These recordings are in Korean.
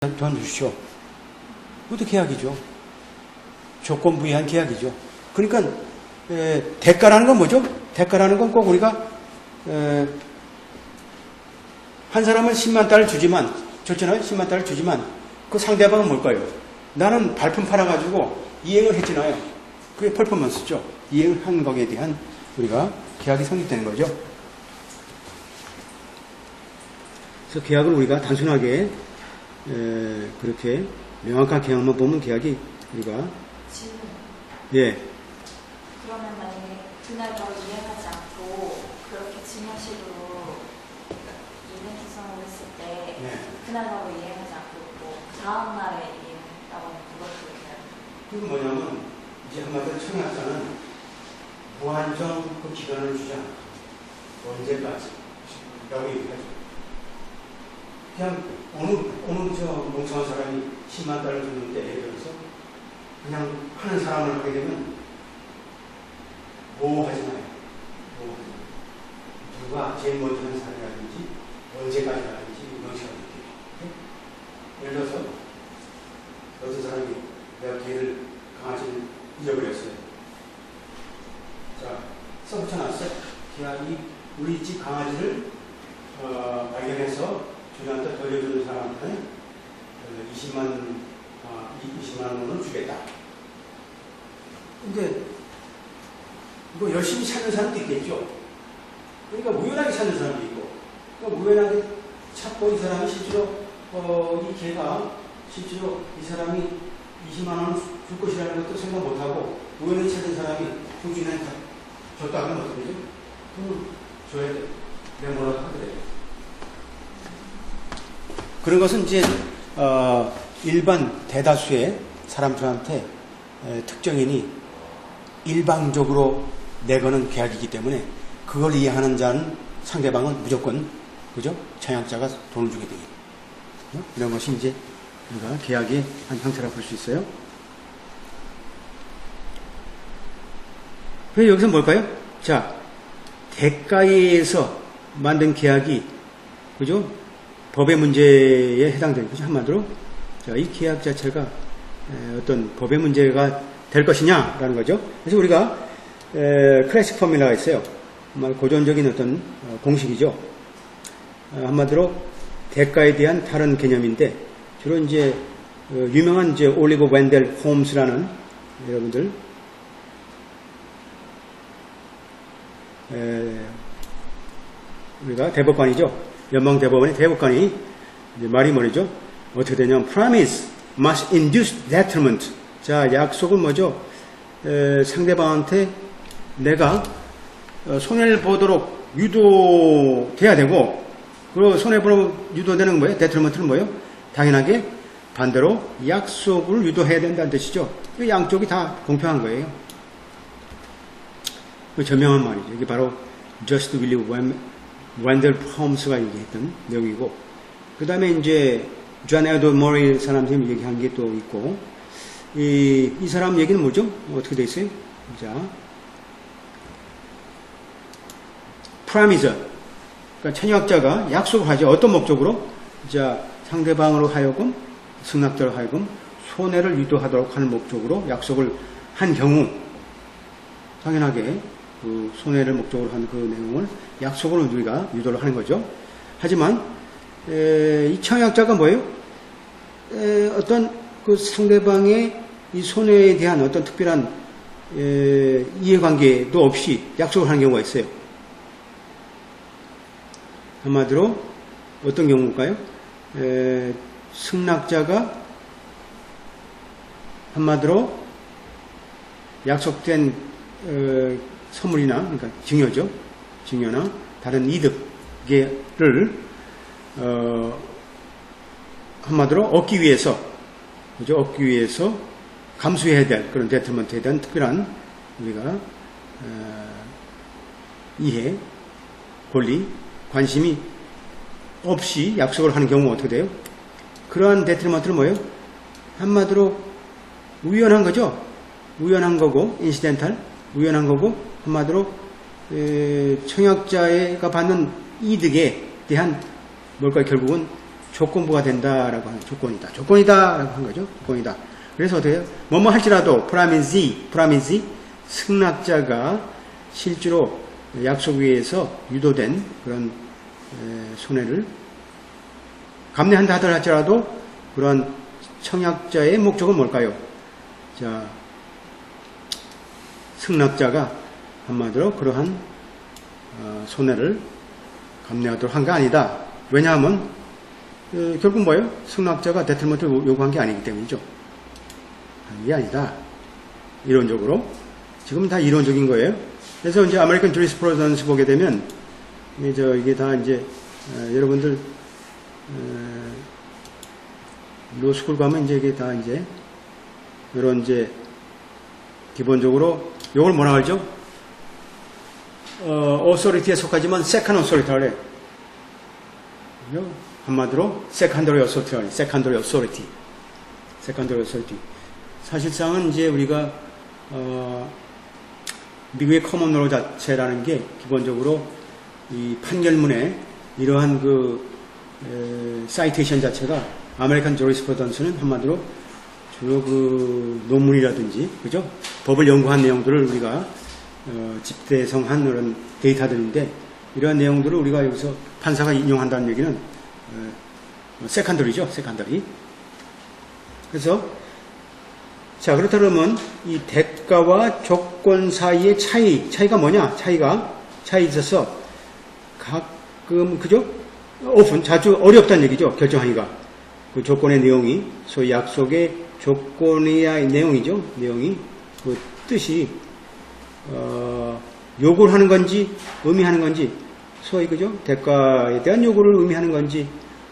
도와주십시오. 그것도 계약이죠. 조건부여한 계약이죠. 그러니까 대가라는 건 뭐죠? 대가라는 건 꼭 우리가 한 사람은 10만 달러를 주지만, 좋잖아요. 10만 달러를 주지만 그 상대방은 뭘까요? 나는 발품 팔아가지고 이행을 했잖아요. 그게 퍼포먼스죠. 이행을 한 거기에 대한 우리가 계약이 성립되는 거죠. 그래서 계약을 우리가 단순하게 그렇게 명확한 계약만 보면 계약이 우리가 질문. 예. 그러면 만약에 그날 바로 이행하지 않고 그렇게 지문식으로 이벤트 기성을 했을 때 네. 그날 바로 이행하지 않고 또 다음 날에 이행했다고 하면 그것도 돼요. 그건 뭐냐면 이제 한마디로 청약자는 무한정 그 기간을 주자. 언제까지? 라고 얘기하죠. 그냥 오늘 저 멍청한 사람이 10만 달러 줬는데 예를 들어서 그냥 하는 사람을 하게 되면 뭐 하지 마요. 뭐 하지 마요. 누가 제일 먼저 하는 사람이라든지 언제까지 하는지 명시하게 돼요. 예를 들어서 어떤 사람이 내가 개를 강아지를 잊어버렸어요. 자, 써붙여놨어요. 이 우리 집 강아지를 발견해서 주인한테 돌려주는 사람한테 20만 원을 주겠다. 근데 뭐 열심히 찾는 사람도 있겠죠. 그러니까 우연하게 찾는 사람도 있고, 그러니까 우연하게 찾고 이 사람이 실제로 이 개가 실제로 이 사람이 20만 원을 줄 것이라는 것도 생각 못하고 우연히 찾은 사람이 그 주인한테 줬다 하면 어떻게 되죠? 그럼 줘야 돼. 내가 뭐라고 하더래요. 그런 것은 이제 일반 대다수의 사람들한테 특정인이 일방적으로 내거는 계약이기 때문에 그걸 이해하는 자는 상대방은 무조건 그죠? 청약자가 돈을 주게 되겠죠. 이런 것이 이제 우리가 계약의 한 형태라고 볼 수 있어요. 그래서 여기서 뭘까요? 자, 대가에서 만든 계약이 그죠? 법의 문제에 해당되는 거죠. 한마디로 자, 이 계약 자체가 어떤 법의 문제가 될 것이냐라는 거죠. 그래서 우리가 클래식 포뮬러가 있어요. 정말 고전적인 어떤 공식이죠. 한마디로 대가에 대한 다른 개념인데 주로 이제 유명한 이제 올리버 웬델 홈스라는 여러분들 우리가 대법관이죠. 연방 대법원의 대법관이 말이 뭐죠? 어떻게 되냐면 promise must induce detriment. 자, 약속은 뭐죠? 상대방한테 내가 손해를 보도록 유도돼야 되고, 그리고 손해보도록 유도되는 건 뭐예요? detriment는 뭐예요? 당연하게 반대로 약속을 유도해야 된다는 뜻이죠. 그 양쪽이 다 공평한 거예요. 그 저명한 말이죠. 이게 바로 Just William 웬델 홈스가 얘기했던 내용이고, 그 다음에 이제 존 에드워드 모리 사람들이 얘기한 게 또 있고, 이 사람 얘기는 뭐죠? 어떻게 돼 있어요? 자, 프라미저, 그러니까 청약자가 약속을 하죠. 어떤 목적으로? 자, 상대방으로 하여금, 승낙자로 하여금 손해를 유도하도록 하는 목적으로 약속을 한 경우, 당연하게 그 손해를 목적으로 한 그 내용을 약속으로 우리가 유도를 하는 거죠. 하지만 이 청약자가 뭐예요? 어떤 그 상대방의 이 손해에 대한 어떤 특별한 이해관계도 없이 약속을 하는 경우가 있어요. 한마디로 어떤 경우일까요? 승낙자가 한마디로 약속된 선물이나, 그러니까 증여죠. 증여나 다른 이득을 한마디로 얻기 위해서, 그죠? 얻기 위해서 감수해야 될 그런 데트먼트에 대한 특별한 우리가 이해, 권리, 관심이 없이 약속을 하는 경우가 어떻게 돼요? 그러한 데트먼트는 뭐예요? 한마디로 우연한 거죠. 우연한 거고, 인시덴탈, 우연한 거고, 한마디로 청약자가 받는 이득에 대한 뭘까요? 결국은 조건부가 된다라고 하는 조건이다. 조건이다라고 한 거죠. 조건이다. 그래서 어떻게 해요? 뭐뭐 할지라도 프라미지 승낙자가 실제로 약속 위에서 유도된 그런 손해를 감내한다 하더라도 그런 청약자의 목적은 뭘까요? 자, 승낙자가 한마디로 그러한 손해를 감내하도록 한 게 아니다. 왜냐하면 결국 뭐예요? 승낙자가 데틀먼트를 요구한 게 아니기 때문이죠. 한 게 아니다. 이론적으로. 지금 다 이론적인 거예요. 그래서 이제 아메리칸 주리스프루던스 보게 되면 이게 다 이제 여러분들 로스쿨 가면 이제 이게 다 이제 이런 이제 기본적으로 요걸 뭐라 그러죠? 어소리티에 속하지만 세컨 어소리티라 해요. 한마디로 세컨더리 어소리티. 사실상은 이제 우리가 미국의 커먼로 자체라는 게 기본적으로 이 판결문에 이러한 사이테이션 자체가 아메리칸 주리스프루던스는 한마디로 주로 논문이라든지 그죠? 법을 연구한 내용들을 우리가 집대성한 그런 데이터들인데 이러한 내용들을 우리가 여기서 판사가 인용한다는 얘기는 세컨더리죠. 그래서 자 그렇다 그러면 이 대가와 조건 사이의 차이가 뭐냐? 차이 있어서 가끔 그죠? 자주 어렵다는 얘기죠. 결정하기가 그 조건의 내용이 소위 약속의 조건의 내용이죠. 내용이 그 뜻이 요구를 하는 건지 의미하는 건지 소위 그죠? 대가에 대한 요구를 의미하는 건지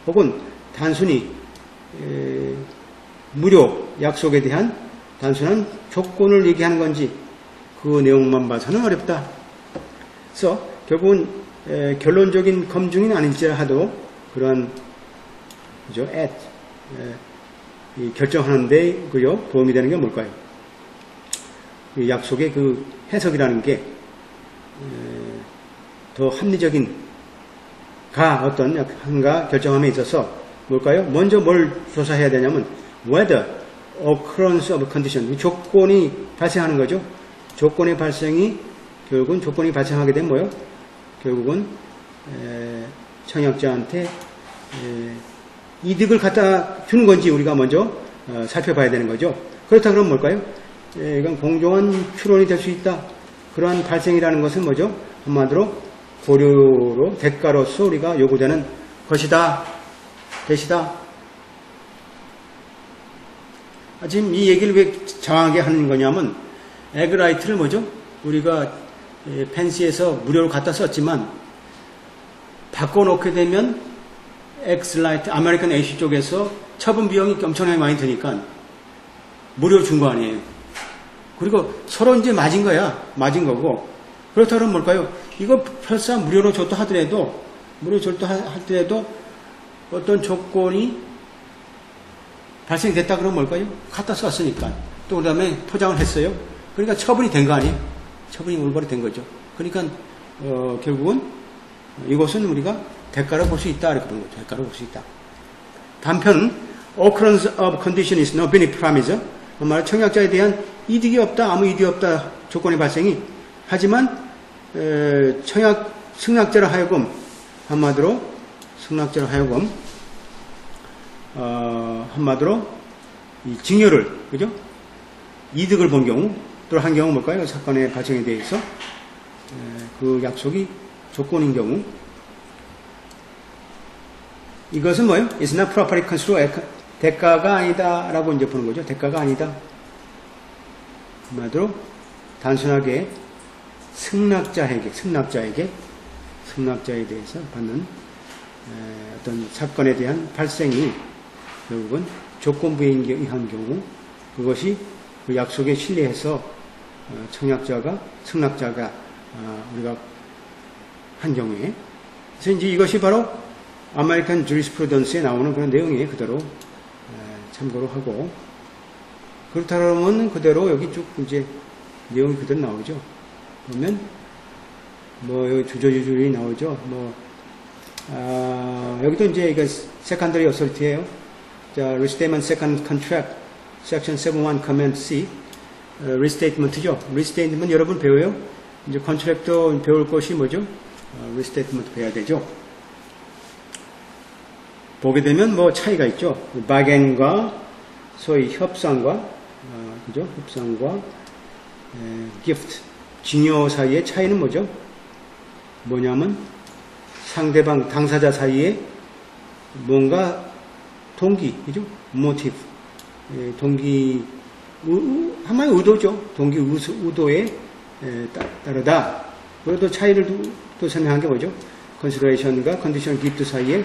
혹은 단순히 무료 약속에 대한 단순한 조건을 얘기하는 건지 그 내용만 봐서는 어렵다. 그래서 결국은 결론적인 검증은 아닐지라도 그런 그죠? 결정하는데 그죠? 도움이 되는 게 뭘까요? 그 약속의 그 해석이라는 게 더 합리적인 한가 결정함에 있어서 뭘까요? 먼저 뭘 조사해야 되냐면 whether occurrence of condition 조건이 발생하는 거죠. 조건의 발생이 결국은 조건이 발생하게 되면 뭐요? 결국은 청약자한테 이득을 갖다 주는 건지 우리가 먼저 살펴봐야 되는 거죠. 그렇다 그러면 뭘까요? 이건 공정한 추론이 될 수 있다. 그러한 발생이라는 것은 뭐죠? 한마디로 고려로 대가로서 우리가 요구되는 것이다. 대시다. 지금 이 얘기를 왜 정확하게 하는 거냐면 에그라이트를 뭐죠? 우리가 펜시에서 무료로 갖다 썼지만 바꿔놓게 되면 엑슬라이트 아메리칸 AC 쪽에서 처분 비용이 엄청나게 많이 드니까 무료로 준 거 아니에요. 그리고 서로 이제 맞은 거고 그렇다 그러면 뭘까요? 이거 설사 무료로 줬다 하더라도 어떤 조건이 발생됐다 그러면 뭘까요? 갖다 썼으니까 또 그 다음에 포장을 했어요. 그러니까 처분이 된 거 아니에요? 처분이 올바로 된 거죠. 그러니까 결국은 이것은 우리가 대가로 볼 수 있다 이렇게 보는 거죠. 대가로 볼 수 있다. 단편 occurrence of condition is no benefit promise. 정말 청약자에 대한 이득이 없다, 아무 이득이 없다 조건의 발생이 하지만 승낙자로 하여금 한마디로 이 증여를 그죠? 이득을 본 경우 또 한 경우 뭘까요? 사건의 발생에 대해서 그 약속이 조건인 경우 이것은 뭐예요? It's not properly construed. 대가가 아니다 라고 이제 보는 거죠. 대가가 아니다. 한마디로 단순하게 승낙자에 대해서 받는 어떤 사건에 대한 발생이 결국은 조건부에 의한 경우 그것이 그 약속에 신뢰해서 승낙자가 우리가 한 경우에 그래서 이제 이것이 바로 아메리칸 주리스프루던스에 나오는 그런 내용이에요. 그대로 참고로 하고 그렇다 그러면 그대로 여기 쭉 이제 내용이 그대로 나오죠. 보면 뭐 여기 주저주절이 나오죠. 뭐 여기도 이제 이거 secondary authority예요. 자, restatement second contract, section 7.1 comment C. restatement죠. restatement 여러분 배워요? 이제 contract도 배울 것이 뭐죠? restatement 배워야 되죠. 보게 되면 뭐 차이가 있죠. bargain과 소위 협상과, 그죠? 협상과 gift, 증여 사이의 차이는 뭐죠? 뭐냐면 상대방 당사자 사이에 뭔가 동기, 그죠? motive, 동기, 한마디 의도죠. 동기 의도에 따르다. 그래도 차이를 또 설명한 게 뭐죠? consideration과 conditional gift 사이에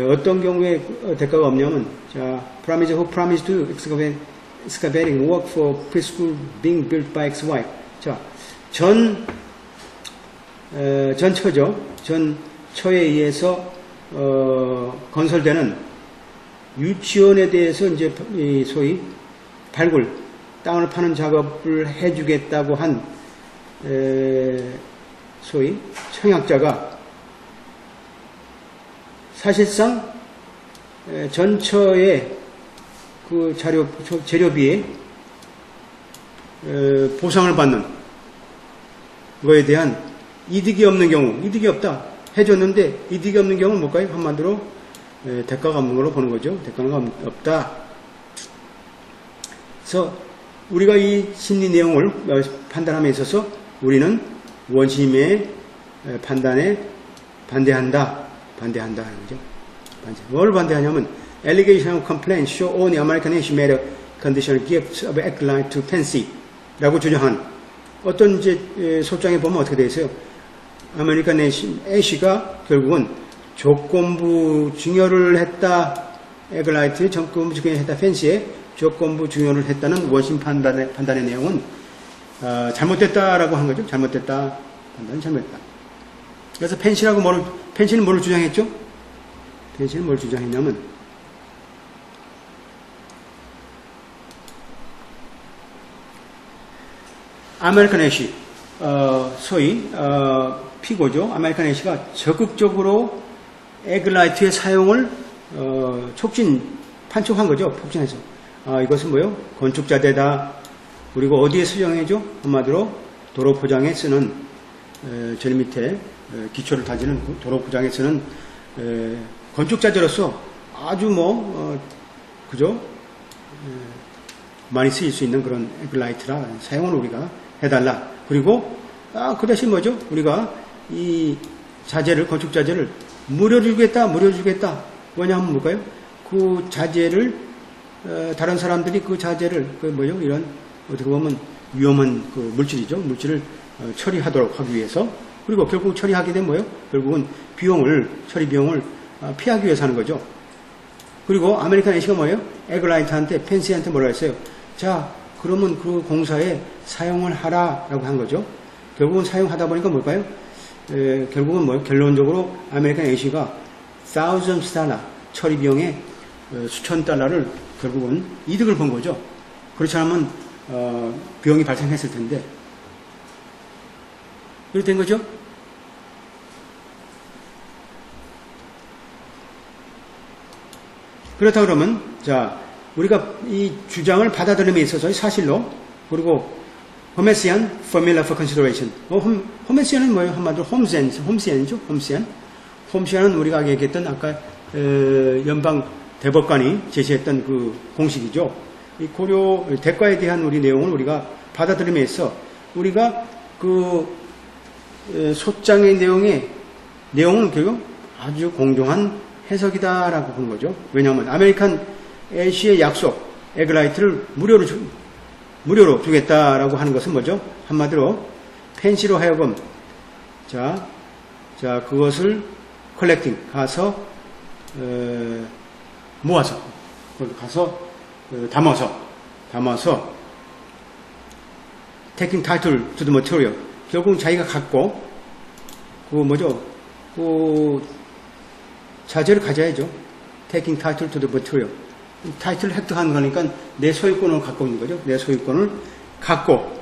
어떤 경우에 대가가 없냐면, 자, promise who promised to excavating work for preschool being built by XY. 자, 전처죠. 전처에 의해서 건설되는 유치원에 대해서 이제 소위 발굴, 땅을 파는 작업을 해주겠다고 한 소위 청약자가 사실상 전처의 그 재료비에 보상을 받는 거에 대한 이득이 없는 경우, 이득이 없다 해줬는데 이득이 없는 경우는 뭘까요? 한마디로 대가가 없는 걸로 보는 거죠. 대가가 없다. 그래서 우리가 이 심리 내용을 판단함에 있어서 우리는 원심의 판단에 반대한다 하는 거죠. 뭘 반대하냐면 allegation of complaint show only American Ash made a conditional gift of acolyte to Fancy 라고 주장한 어떤 이제 소장에 보면 어떻게 되어 있어요? 아메리칸 애쉬가 결국은 조건부 증여를 했다. 에글라이트의 조건부 증여를 했다. 팬시에 조건부 증여를 했다는 원심 판단의 내용은 잘못됐다라고 한 거죠. 잘못됐다. 판단은 잘못됐다. 그래서 팬시는 뭐를 주장했죠? 팬시는 뭘 주장했냐면 아메리칸 애쉬 소위 피고죠. 아메리칸 애쉬가 적극적으로 에글라이트의 사용을 판촉한 거죠. 폭진해서. 이것은 뭐요? 건축자재다. 그리고 어디에 수정해줘? 한마디로 도로 포장에 쓰는 제일 밑에 기초를 다지는 도로 포장에 쓰는 건축자재로서 아주 그죠? 많이 쓰일 수 있는 그런 에글라이트라 사용을 우리가 해달라. 그리고 그 대신 뭐죠? 우리가 이 자재를 건축자재를 무료 주겠다. 뭐냐면 뭘까요? 그 자재를 다른 사람들이 그 자재를 이런 어떻게 보면 위험한 그 물질이죠. 물질을 처리하도록 하기 위해서. 그리고 결국 처리하게 되면 뭐예요? 결국은 처리 비용을 피하기 위해서 하는 거죠. 그리고 아메리칸 애쉬가 뭐예요? 에글라이트한테 펜시한테 뭐라 했어요? 자, 그러면 그 공사에 사용을 하라라고 한 거죠. 결국은 사용하다 보니까 뭘까요? 결국은 뭐예요? 결론적으로 아메리칸 애쉬가 thousands 달러 처리 비용에 수천 달러를 결국은 이득을 본 거죠. 그렇지 않으면 비용이 발생했을 텐데 이렇게 된 거죠. 그렇다 그러면 자 우리가 이 주장을 받아들임에 있어서 사실로 그리고 호메시안 formula for consideration. 호메시안은 뭐예요? 한마디로 홈시안이죠. 홈시안은 우리가 얘기했던 아까 연방 대법관이 제시했던 그 공식이죠. 이 고려 대가에 대한 우리 내용을 우리가 받아들임에 있어 우리가 그 소장의 내용은 결국 아주 공정한 해석이다라고 보는 거죠. 왜냐하면 아메리칸 애쉬의 약속, 에글라이트를 무료로 주겠다라고 하는 것은 뭐죠? 한마디로 펜시로 하여금 자 그것을 컬렉팅 가서 모아서 가서 담아서 taking title to the material 결국 자기가 갖고 그 자재를 가져야죠. taking title to the material 타이틀을 획득하는 거니까 내 소유권을 갖고 있는 거죠. 내 소유권을 갖고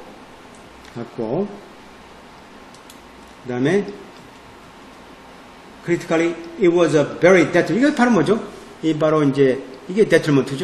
그 다음에 critically, it was a very detrimental. 이게 바로 뭐죠? 이 바로 이제 이게 detriment죠.